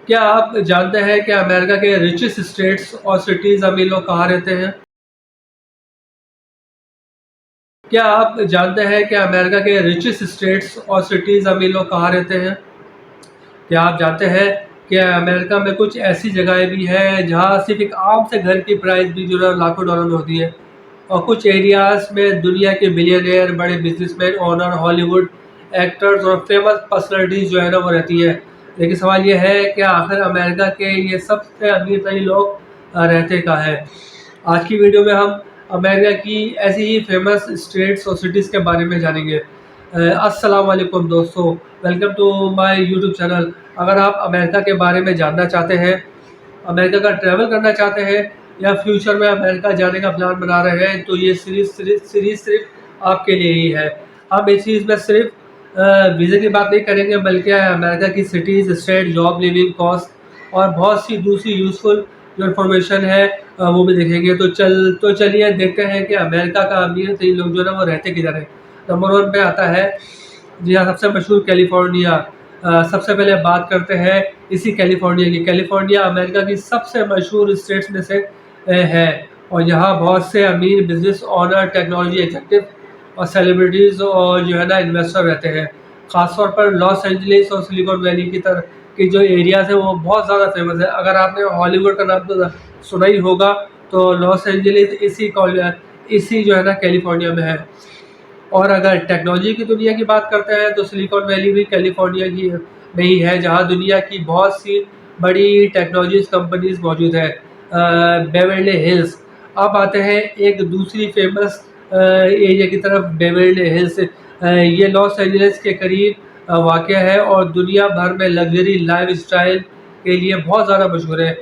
क्या आप जानते हैं कि अमेरिका के रिचेस्ट स्टेट्स और सिटीज़ अमीर लोग कहाँ रहते हैं? क्या आप जानते हैं कि अमेरिका के रिचेस्ट स्टेट्स और सिटीज़ अमीर लोग कहाँ रहते हैं? क्या आप जानते हैं कि अमेरिका में कुछ ऐसी जगहें भी हैं जहाँ सिर्फ एक आम से घर की प्राइस भी जो है लाखों डॉलर में होती है और कुछ एरियाज़ में दुनिया के बिलियनियर, बड़े बिजनेसमैन, ओनर, हॉलीवुड एक्टर्स और फेमस पर्सनैलिटीज़ जो है ना वो रहती है। लेकिन सवाल ये है कि आखिर अमेरिका के ये सबसे अमीर तरीन लोग रहते कहाँ हैं? आज की वीडियो में हम अमेरिका की ऐसी ही फेमस स्टेट्स और सिटीज़ के बारे में जानेंगे। अस्सलाम वालेकुम दोस्तों, welcome to my YouTube channel. अगर आप अमेरिका के बारे में जानना चाहते हैं, अमेरिका का ट्रैवल करना चाहते हैं या फ्यूचर में अमेरिका जाने का प्लान बना रहे हैं, तो ये सीरीज़ सिर्फ आपके लिए ही है। हम इस चीज़ में सिर्फ वीज़ा की बात नहीं करेंगे, बल्कि अमेरिका की cities, state, job, living cost और बहुत सी दूसरी यूज़फुल जो इन्फॉर्मेशन है वो भी देखेंगे। तो चलिए देखते हैं कि अमेरिका का अमीर तरीन लोग जो है ना वो रहते किधर हैं। नंबर 1 पे आता है, जी हाँ, सबसे मशहूर कैलिफ़ोर्निया। सबसे पहले बात करते हैं इसी कैलिफ़ोर्निया की। कैलिफ़ोर्निया अमेरिका की सबसे मशहूर स्टेट्स में से है और यहाँ बहुत से अमीर बिज़नेस ओनर, टेक्नोलॉजी एग्ज़ेक्टिव और सेलिब्रिटीज़ और जो है ना इन्वेस्टर रहते हैं। ख़ास तौर पर लॉस एंजलिस और सिलिकॉन वैली की तरह की जो एरियाज़ हैं वो बहुत ज़्यादा फ़ेमस है। अगर आपने हॉलीवुड का नाम तो सुना ही होगा, तो लॉस एंजलिस इसी जो है ना कैलिफ़ोर्निया में है। और अगर टेक्नोलॉजी की दुनिया की बात करते हैं, तो सिलिकॉन वैली भी कैलिफ़ोर्निया की में ही है, जहाँ दुनिया की बहुत सी बड़ी टेक्नोलॉजीज़ कंपनीज़ मौजूद है। Beverly hills. अब आते हैं एक दूसरी फेमस एरिया की तरफ, बेवर्ली हिल्स। ये लॉस एंजलिस के करीब वाक़या है और दुनिया भर में लग्ज़री लाइफ़स्टाइल के लिए बहुत ज़्यादा मशहूर है।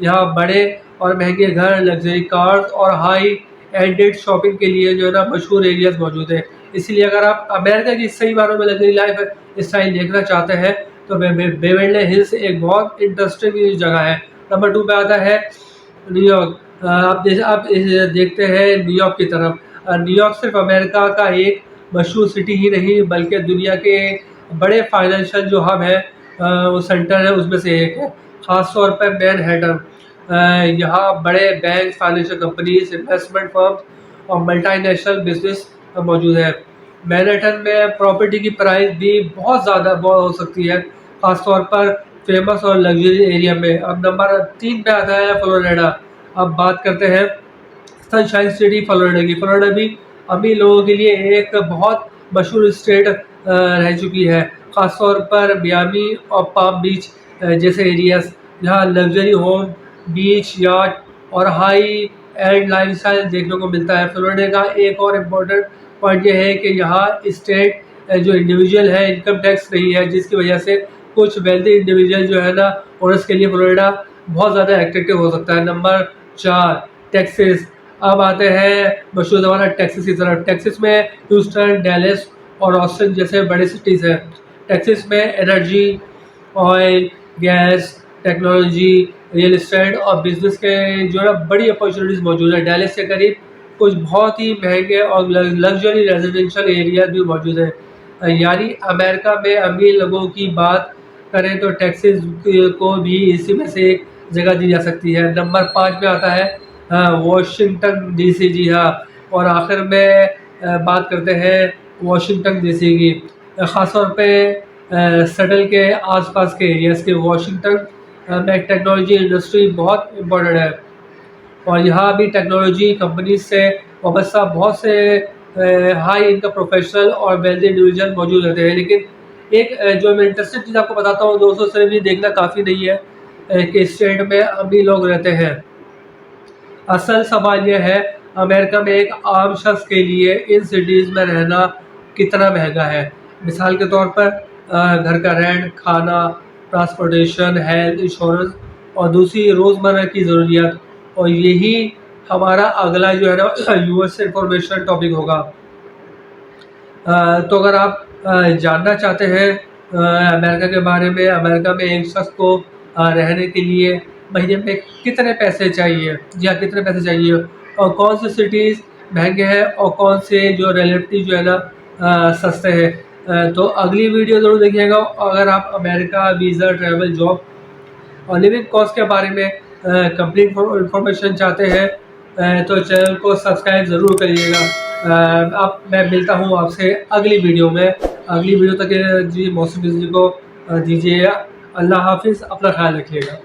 यहाँ बड़े और महँगे घर, लग्ज़री कार्स और हाई एंडेड शॉपिंग के लिए जो है ना मशहूर एरियाज़ मौजूद हैं। इसीलिए अगर आप अमेरिका की सही मायनों में लग्ज़री लाइफ़ स्टाइल देखना चाहते हैं, तो बेवर्ली हिल्स एक बहुत इंटरेस्टिंग जगह है। नंबर 2 पे आता है न्यूयॉर्क। आप देखते हैं न्यूयॉर्क की तरफ। न्यूयॉर्क सिर्फ अमेरिका का एक मशहूर सिटी ही नहीं, बल्कि दुनिया के बड़े फाइनेंशियल जो हब है, वो सेंटर है, उसमें से एक है। ख़ास तौर पर मैनहट्टन। यहाँ बड़े bank, financial companies, investment firms और मल्टीनेशनल बिजनेस मौजूद है। मैनहट्टन में प्रॉपर्टी की प्राइस भी बहुत ज़्यादा हो सकती है, ख़ास तौर पर फेमस और लग्जरी एरिया में। अब नंबर 3 पे आता है फ्लोरिडा। अब बात करते हैं सनशाइन सिटी फ्लोरिडा की। फ्लोरिडा भी अमीर लोगों के लिए एक बहुत मशहूर स्टेट रह चुकी है, ख़ास तौर पर मियामी और पाम बीच जैसे एरियाज़, जहाँ लग्जरी होम, बीच, याट और हाई एंड लाइफस्टाइल देखने को मिलता है। फ्लोरिडा का एक और इम्पोर्टेंट पॉइंट ये है कि यहाँ स्टेट जो इंडिविजुअल है इनकम टैक्स नहीं है, जिसकी वजह से कुछ वेल्दी इंडिविजुअल जो है ना ओनर्स के लिए फ्लोरिडा बहुत ज़्यादा एट्रैक्टिव हो सकता है। Number 4 Texas. अब आते हैं मशहूर ज़माना टेक्सास की तरफ। टेक्सास में ह्यूस्टन, डैलस और ऑस्टिन जैसे बड़े सिटीज़ हैं। टेक्सास में energy, oil, gas, technology, real estate और बिजनेस के जो है बड़ी अपॉर्चुनिटीज़ मौजूद है। डैलस के करीब कुछ बहुत ही महंगे और लग्जरी रेजिडेंशियल एरिया भी मौजूद है। यानी अमेरिका में अमीर लोगों की बात करें तो टेक्सास को भी इसी में से एक जगह दी जा सकती है। नंबर 5 में आता है वॉशिंगटन डीसी। जी हाँ, और आखिर में बात करते हैं वॉशिंगटन डीसी की। ख़ास तौर पे सटल के आसपास के एरियाज़ के। वॉशिंगटन में टेक्नोलॉजी इंडस्ट्री बहुत इम्पोर्टेंट है और यहाँ भी टेक्नोलॉजी कंपनीज से वाबस्ता बहुत से हाई इनकम प्रोफेशनल और वेल्दी इंडिविजुअल मौजूद रहते हैं। लेकिन एक जो मैं इंटरेस्टिंग चीज़ आपको बताता हूँ दोस्तों, सिर्फ ये देखना काफ़ी नहीं है कि स्टेट में अमीर लोग रहते हैं। असल सवाल यह है, अमेरिका में एक आम शख्स के लिए इन सिटीज़ में रहना कितना महंगा है। मिसाल के तौर पर घर का रेंट, खाना, ट्रांसपोर्टेशन, हेल्थ इंश्योरेंस और दूसरी रोज़मर्रा की ज़रूरियात। और यही हमारा अगला जो है ना यूएस इंफॉर्मेशन टॉपिक होगा। तो अगर आप जानना चाहते हैं अमेरिका के बारे में, अमेरिका में एक शख्स को रहने के लिए महीने में कितने पैसे चाहिए, जी हाँ, कितने पैसे चाहिए और कौन से सिटीज़ महंगे हैं और कौन से जो रिलेटिव जो है ना सस्ते हैं, तो अगली वीडियो ज़रूर देखिएगा। अगर आप अमेरिका वीज़ा, ट्रैवल, जॉब और लिविंग कॉस्ट के बारे में कंप्लीट इंफॉर्मेशन चाहते हैं तो चैनल को सब्सक्राइब ज़रूर करिएगा। अब मैं मिलता हूँ आपसे अगली वीडियो में। अगली वीडियो तक जी मौसम बिजली को दीजिए अल्लाह हाफिज़, अपना ख्याल रखिएगा।